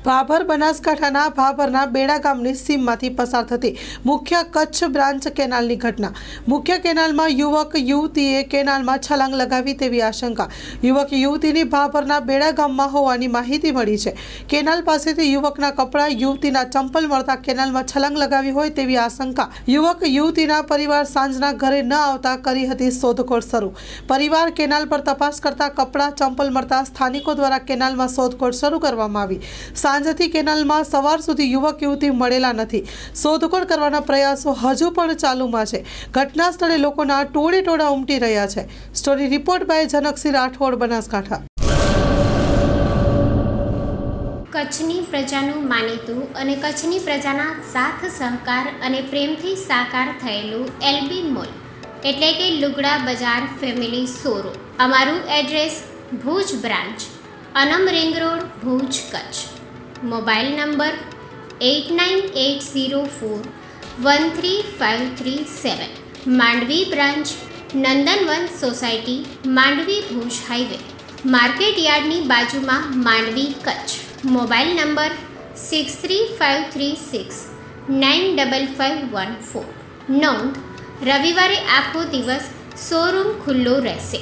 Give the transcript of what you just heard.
ભાભર બનાસકાંઠાના ભાભરના બેડા ગામની સીમમાંથી પસાર થતી મુખ્ય કચ્છ બ્રાન્ચ કેનાલની ઘટના। મુખ્ય કેનાલમાં યુવક યુવતીએ કેનાલમાં છલાંગ લગાવી તેવી આશંકા। યુવક યુવતીની ભાભરના બેડા ગામમાં હોવાની માહિતી મળી છે। કેનાલ પાસેથી યુવકના કપડાં, યુવતીના ચંપલ મળતા કેનાલમાં છલાંગ લગાવી હોય તેવી આશંકા। યુવક યુવતીના પરિવાર સાંજના ઘરે ન આવતા કરી હતી શોધખોળ શરૂ। પરિવાર કેનાલ પર તપાસ કરતા કપડાં, ચંપલ મળતા સ્થાનિકો દ્વારા કેનાલમાં શોધખોળ શરૂ કરવામાં આવી। સાંજથી કેનાલમાં સવાર સુધી યુવક યુવતી મળેલા નથી। શોધખોળ કરવાના પ્રયાસો હજુ પણ ચાલુમાં છે। ઘટના સ્થળે લોકોના ટોળે ટોળા ઉમટી રહ્યા છે। Story report by Janaksinh Rathod, Banaskantha. કચ્છની પ્રજાનું માનીતું અને કચ્છની પ્રજાના સાથ સહકાર અને પ્રેમથી સાકાર થયેલું એલબી મોલ એટલે કે લુગડા બજાર ફેમિલી શોરૂમ। અમારું address Bhuj branch, Anam ring road, Bhuj, Kutch. Mobile number 8980413537। Mandvi branch, Nandanvan society, Mandvi, Bhuj highway, market યાર્ડની બાજુમાં, માંડવી, કચ્છ। Mobile number 6353695514। નોંધ: રવિવારે આખો દિવસ શોરૂમ ખુલ્લો રહેશે।